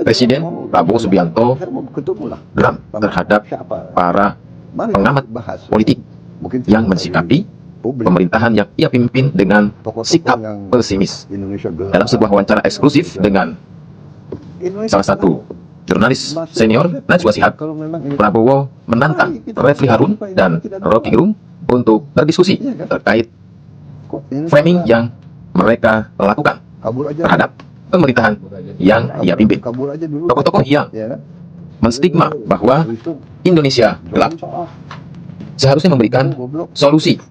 Presiden Prabowo Subianto geram terhadap para pengamat politik yang mensikapi pemerintahan yang ia pimpin dengan sikap pesimis. Dalam sebuah wawancara eksklusif dengan salah satu jurnalis senior Najwa Shihab, Prabowo menantang Refli Harun dan Rocky Gerung untuk berdiskusi terkait framing yang mereka lakukan terhadap pemerintahan yang ia pimpin. Tokoh-tokoh yang menstigma bahwa Indonesia gelap seharusnya memberikan solusi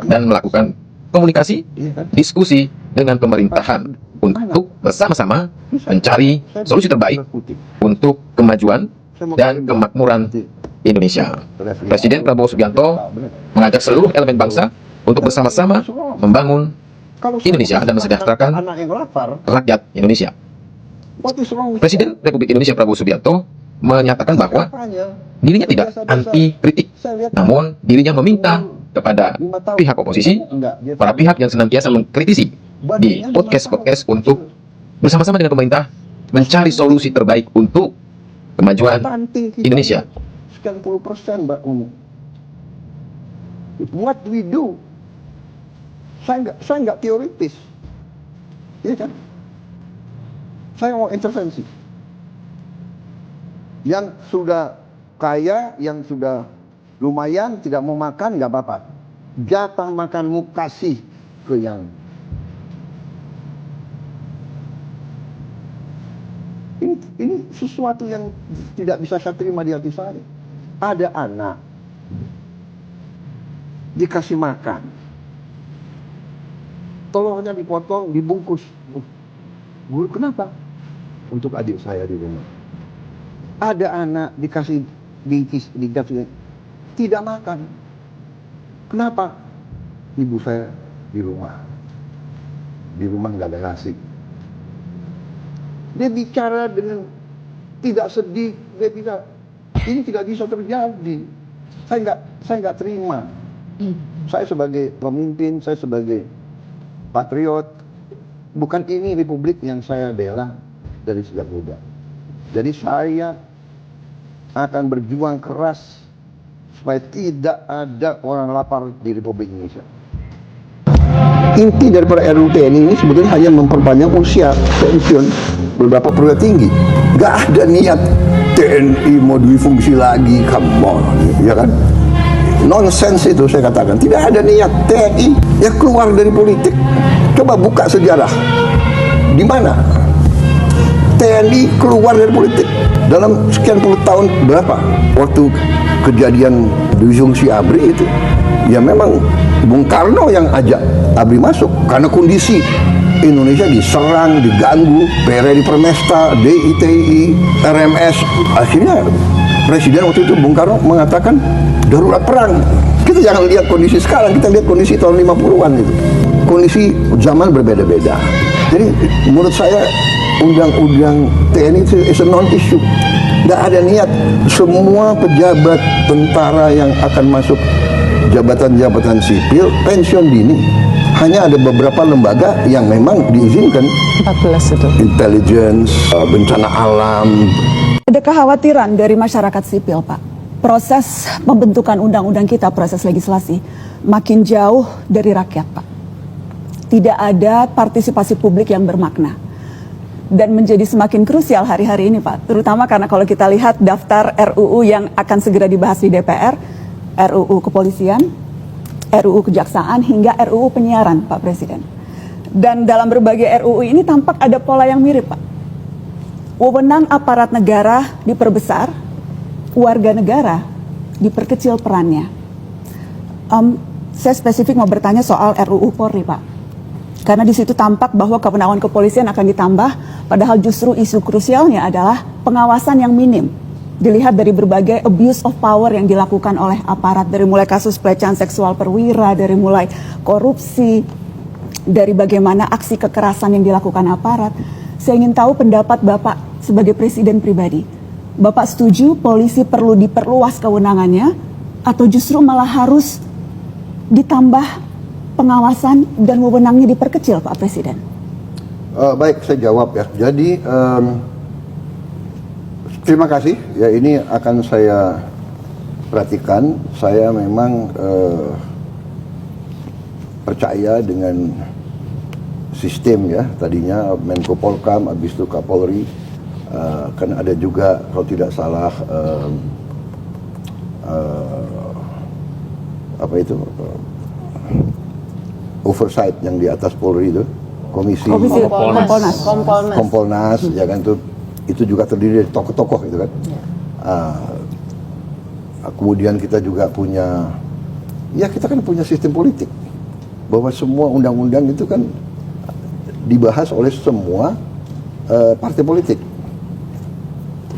dan melakukan komunikasi, diskusi dengan pemerintahan untuk bersama-sama mencari solusi terbaik untuk kemajuan dan kemakmuran Indonesia. Presiden Prabowo Subianto mengajak seluruh elemen bangsa untuk bersama-sama membangun Indonesia dan mensejahterakan rakyat Indonesia. Presiden Republik Indonesia Prabowo Subianto menyatakan bahwa dirinya tidak anti kritik, namun dirinya meminta kepada pihak oposisi, para pihak yang senantiasa mengkritisi di podcast-podcast untuk bersama-sama dengan pemerintah mencari solusi terbaik untuk kemajuan Indonesia. Sekian puluh persen, Mbak Umi. What we do? Saya nggak teoritis, ya kan? Saya mau intervensi. Yang sudah kaya, yang sudah lumayan, tidak mau makan, nggak apa-apa. Jatah makanmu kasih ke yang ini sesuatu yang tidak bisa saya terima di hati saya. Ada anak dikasih makan, telurnya dipotong, dibungkus. Guru, kenapa? Untuk adik saya di rumah. Ada anak dikasih bingkis, dikasih, tidak makan. Kenapa? Ibu saya di rumah. Di rumah nggak ada nasi. Dia bicara dengan tidak sedih. Dia bilang, ini tidak bisa terjadi. Saya nggak terima. Saya sebagai pemimpin, saya sebagai patriot, bukan ini republik yang saya bela dari sejak muda. Jadi saya akan berjuang keras supaya tidak ada orang lapar di Republik Indonesia. Inti daripada RUU TNI ini sebetulnya hanya memperpanjang usia pensiun beberapa perwira tinggi. Gak ada niat TNI mau difungsi lagi, come on, ya kan? Nonsense itu saya katakan. Tidak ada niat TNI ya keluar dari politik. Coba buka sejarah. Di mana TNI keluar dari politik? Dalam sekian puluh tahun berapa? Waktu kejadian Divisi ABRI itu, ya memang Bung Karno yang ajak ABRI masuk karena kondisi Indonesia diserang, diganggu, PRI di Permesta, DITI, RMS. Akhirnya Presiden waktu itu Bung Karno mengatakan darurat perang. Kita jangan lihat kondisi sekarang, kita lihat kondisi tahun 50-an itu. Kondisi zaman berbeda-beda. Jadi menurut saya undang-undang TNI itu is a non-issue. Tidak ada niat semua pejabat tentara yang akan masuk jabatan-jabatan sipil pensiun dini. Hanya ada beberapa lembaga yang memang diizinkan. 14 itu. Intelligence, bencana alam. Ada kekhawatiran dari masyarakat sipil, Pak. Proses pembentukan undang-undang kita, proses legislasi, makin jauh dari rakyat, Pak. Tidak ada partisipasi publik yang bermakna. Dan menjadi semakin krusial hari-hari ini, Pak. Terutama karena kalau kita lihat daftar RUU yang akan segera dibahas di DPR, RUU kepolisian, RUU kejaksaan, hingga RUU penyiaran, Pak Presiden. Dan dalam berbagai RUU ini tampak ada pola yang mirip, Pak. Wewenang aparat negara diperbesar, warga negara diperkecil perannya. Saya spesifik mau bertanya soal RUU Polri, Pak. Karena di situ tampak bahwa kewenangan kepolisian akan ditambah, padahal justru isu krusialnya adalah pengawasan yang minim. Dilihat dari berbagai abuse of power yang dilakukan oleh aparat, dari mulai kasus pelecehan seksual perwira, dari mulai korupsi, dari bagaimana aksi kekerasan yang dilakukan aparat. Saya ingin tahu pendapat Bapak sebagai presiden pribadi, Bapak setuju polisi perlu diperluas kewenangannya atau justru malah harus ditambah pengawasan dan wewenangnya diperkecil, Pak Presiden? Baik, saya jawab ya. Jadi terima kasih. Ya, ini akan saya perhatikan. Saya memang percaya dengan sistem ya. Tadinya Menko Polkam, habis itu Kapolri. Kan ada juga kalau tidak salah apa itu oversight yang di atas Polri itu, komisi Kompolnas ya kan, itu juga terdiri dari tokoh-tokoh itu kan. Kemudian kita juga punya, ya kita kan punya sistem politik bahwa semua undang-undang itu kan dibahas oleh semua partai politik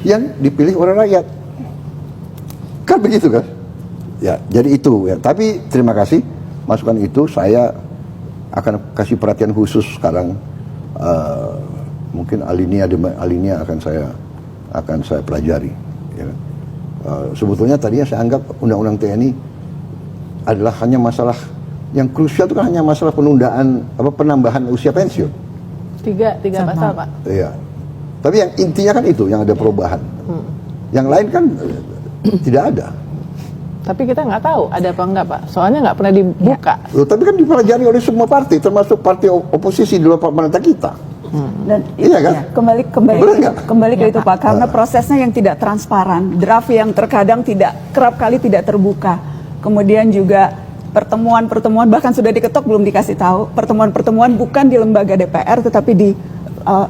yang dipilih oleh rakyat, kan begitu kan? Ya, jadi itu ya. Tapi terima kasih masukan itu, saya akan kasih perhatian khusus sekarang. Mungkin alinea demi alinea akan saya pelajari. Ya. Sebetulnya tadinya saya anggap undang-undang TNI adalah hanya masalah yang krusial, itu kan hanya masalah penundaan penambahan usia pensiun. Tiga pasal, Pak. Iya. Tapi yang intinya kan itu yang ada perubahan. Yang lain kan tidak ada. Tapi kita nggak tahu ada apa enggak, Pak. Soalnya nggak pernah dibuka. Loh, tapi kan dipelajari oleh semua partai, termasuk partai oposisi di luar pemerintah kita. Dan Iya kan? kembali ke itu Pak, karena prosesnya yang tidak transparan, draft yang terkadang kerap kali tidak terbuka. Kemudian juga pertemuan bahkan sudah diketok belum dikasih tahu. Pertemuan bukan di lembaga DPR tetapi di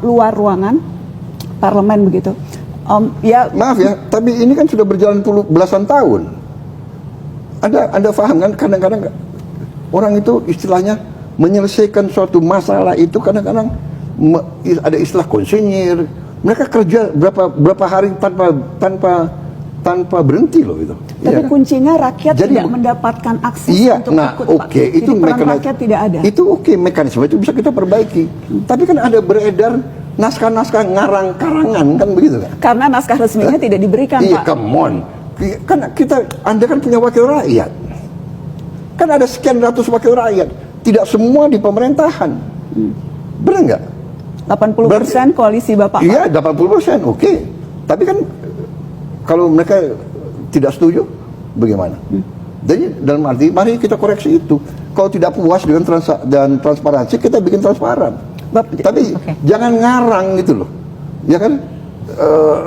luar ruangan parlemen begitu. Ya maaf ya, tapi ini kan sudah berjalan belasan tahun. Anda paham kan, kadang-kadang orang itu istilahnya menyelesaikan suatu masalah itu kadang-kadang ada istilah konsinyir. Mereka kerja berapa hari tanpa berhenti loh itu. Tapi Ya. kuncinya rakyat Jadi, tidak mendapatkan akses Iya, untuk nah ikut, Pak. oke, itu Jadi peran rakyat tidak ada. Itu oke, mekanisme itu bisa kita perbaiki. Tapi kan ada beredar naskah-naskah ngarang karangan kan begitu kan? Karena naskah resminya tidak diberikan, Iya, Pak. come on. Kan Anda kan punya wakil rakyat. Kan ada sekian ratus wakil rakyat. Tidak semua di pemerintahan. Benar nggak? 80% koalisi Bapak. Iya, 80%, oke. Tapi kan kalau mereka tidak setuju, bagaimana? Jadi dalam arti, mari kita koreksi itu. Kalau tidak puas dengan transparansi, kita bikin transparan. Tapi jangan ngarang gitu loh, ya kan?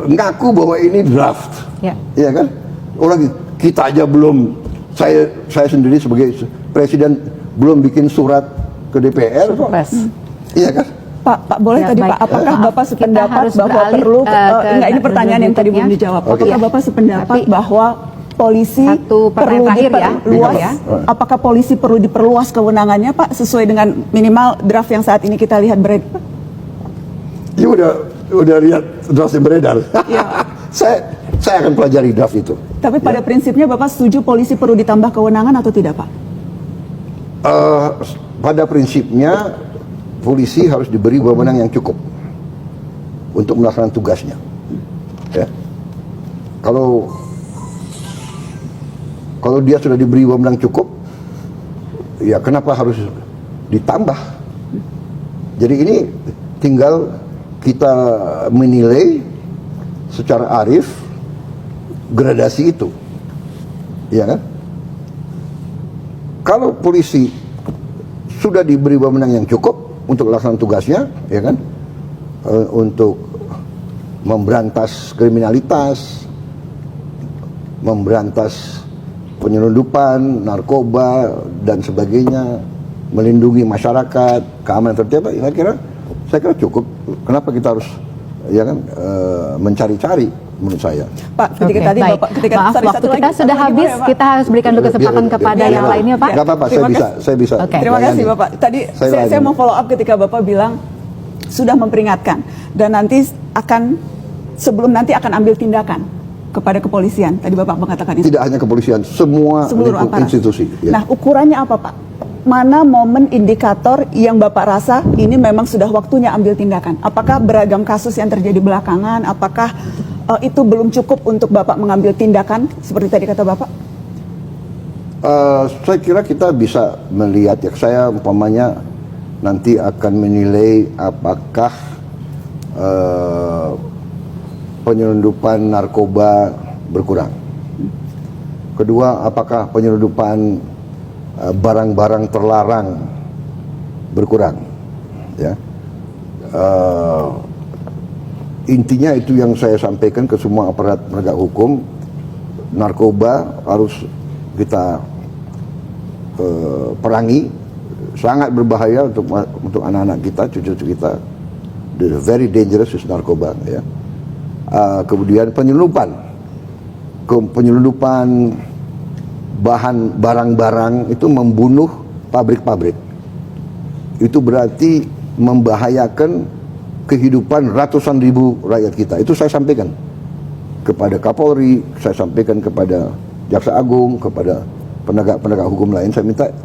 Ngaku bahwa ini draft, ya kan? Orang kita aja belum, saya sendiri sebagai presiden belum bikin surat ke DPR kok, iya kan? Pak boleh Ya, tadi baik. Pak, apakah Bapak sependapat harus bahwa beralih, perlu, ke ini pertanyaan yang tadi belum dijawab. Apakah Bapak sependapat bahwa polisi Satu perlu pertanyaan terakhir ya, diperluas? ya. Apakah polisi perlu diperluas kewenangannya, Pak, sesuai dengan minimal draft yang saat ini kita lihat beredar? Ya udah lihat draft yang beredar. Ya. saya akan pelajari draft itu. Tapi pada prinsipnya Bapak setuju polisi perlu ditambah kewenangan atau tidak, Pak? Pada prinsipnya polisi harus diberi wewenang yang cukup untuk melaksanakan tugasnya. Ya. Kalau dia sudah diberi wewenang cukup, ya kenapa harus ditambah? Jadi ini tinggal kita menilai secara arif gradasi itu, ya kan? Kalau polisi sudah diberi wewenang yang cukup untuk melaksanakan tugasnya, ya kan, untuk memberantas kriminalitas, memberantas penyelundupan, narkoba dan sebagainya, melindungi masyarakat, keamanan tertib, saya kira cukup. Kenapa kita harus, ya kan, mencari-cari? Menurut saya. Pak, ketika tadi baik. Bapak, ketika Maaf, waktu kita sudah habis, kita harus berikan dulu kesempatan kepada yang lainnya, Pak. Gak apa-apa, saya bisa. Oke. Terima kasih Bapak. Tadi saya mau follow up ketika Bapak bilang sudah memperingatkan dan nanti sebelum nanti akan ambil tindakan kepada kepolisian. Tadi Bapak mengatakan itu. Tidak hanya kepolisian, semua Seluruh aparat. institusi. Ya. Nah, ukurannya apa, Pak? mana momen indikator yang Bapak rasa ini memang sudah waktunya ambil tindakan? Apakah beragam kasus yang terjadi belakangan? Apakah itu belum cukup untuk Bapak mengambil tindakan seperti tadi kata Bapak? Saya kira kita bisa melihat ya, saya umpamanya nanti akan menilai apakah penyelundupan narkoba berkurang. Kedua, apakah penyelundupan barang-barang terlarang berkurang, ya. Intinya itu yang saya sampaikan ke semua aparat penegak hukum. Narkoba harus kita perangi, sangat berbahaya untuk anak-anak kita, cucu-cucu kita. Very dangerous is narkoba, ya. Kemudian penyelundupan barang-barang itu membunuh pabrik-pabrik. Itu berarti membahayakan kehidupan ratusan ribu rakyat kita. Itu saya sampaikan kepada Kapolri, saya sampaikan kepada Jaksa Agung, kepada penegak-penegak hukum lain.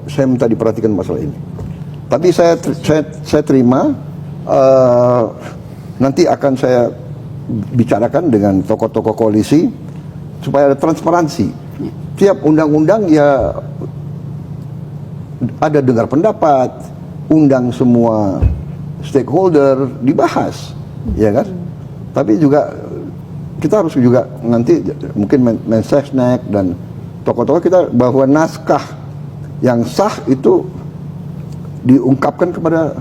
Saya minta diperhatikan masalah ini. Tapi saya terima, nanti akan saya bicarakan dengan tokoh-tokoh koalisi supaya ada transparansi. Tiap undang-undang ya ada dengar pendapat, undang semua stakeholder, dibahas, ya kan? Tapi juga kita harus juga nanti mungkin Mensesnek dan tokoh-tokoh kita bahwa naskah yang sah itu diungkapkan kepada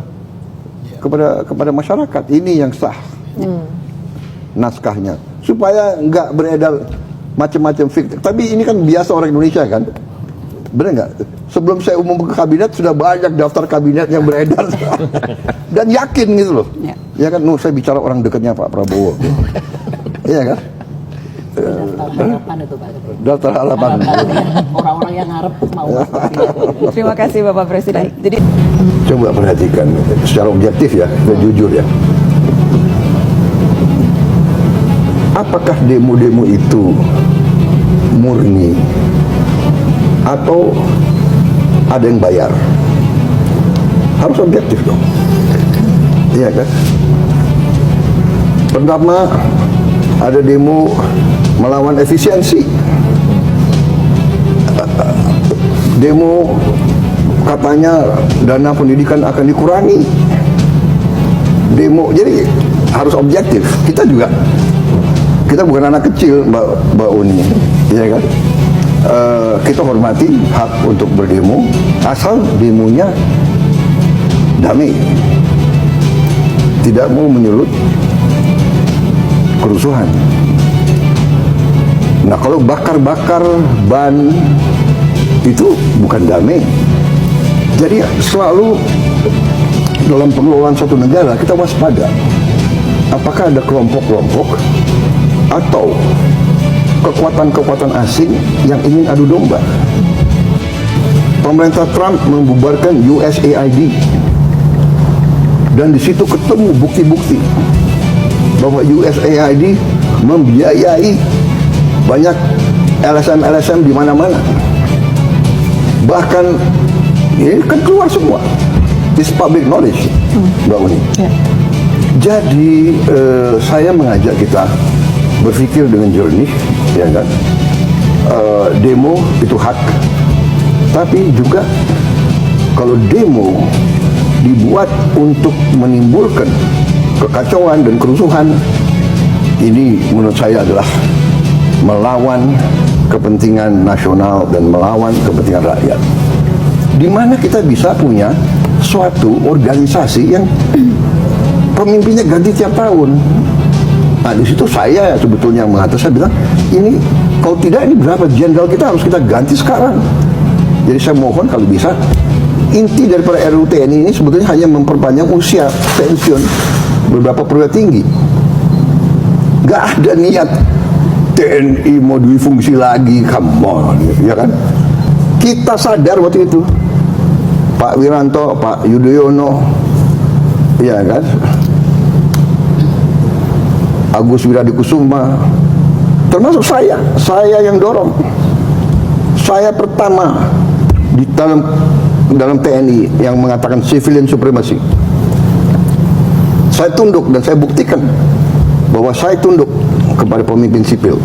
masyarakat. Ini yang sah, naskahnya, supaya nggak beredar macam-macam fiktif. Tapi ini kan biasa orang Indonesia kan, benar nggak? Sebelum saya umum ke kabinet sudah banyak daftar kabinet yang beredar dan yakin gitu loh. Ya kan, saya bicara orang dekatnya Pak Prabowo. Iya kan? Daftar harapan itu Pak. Daftar harapan. Orang-orang yang harap mau. Terima kasih Bapak Presiden. Jadi Coba perhatikan secara objektif ya, dan jujur ya. Apakah demo-demo itu murni atau ada yang bayar? Harus objektif dong. Iya kan? Pertama, ada demo melawan efisiensi. Demo katanya dana pendidikan akan dikurangi. Demo, jadi harus objektif. Kita bukan anak kecil, Mbak Uni, ya kan? Kita hormati hak untuk berdemo, asal demonya damai, tidak mau menyulut kerusuhan. Nah, kalau bakar-bakar ban itu bukan damai. Jadi selalu dalam pengelolaan suatu negara kita waspada. Apakah ada kelompok-kelompok atau kekuatan-kekuatan asing yang ingin adu domba? Pemerintah Trump membubarkan USAID dan di situ ketemu bukti-bukti bahwa USAID membiayai banyak LSM-LSM di mana-mana. Bahkan ini kan keluar semua. It's public knowledge, Mbak Uni. Jadi saya mengajak kita berpikir dengan jernih, ya kan? Demo itu hak, tapi juga kalau demo dibuat untuk menimbulkan kekacauan dan kerusuhan, ini menurut saya adalah melawan kepentingan nasional dan melawan kepentingan rakyat. Di mana kita bisa punya suatu organisasi yang pemimpinnya ganti tiap tahun. Nah, di situ saya sebetulnya mengatakan, saya bilang, ini kalau tidak ini berapa jenderal kita harus kita ganti sekarang. Jadi saya mohon kalau bisa, inti daripada RUU TNI ini sebetulnya hanya memperpanjang usia pensiun beberapa perwira tinggi. Gak ada niat TNI mau difungsi lagi, come on, ya kan? Kita sadar waktu itu, Pak Wiranto, Pak Yudhoyono, ya kan? Agus Wiradikusuma, termasuk saya yang dorong. Saya pertama di dalam dalam TNI yang mengatakan civilian supremacy. Saya tunduk dan saya buktikan bahwa saya tunduk kepada pemimpin sipil.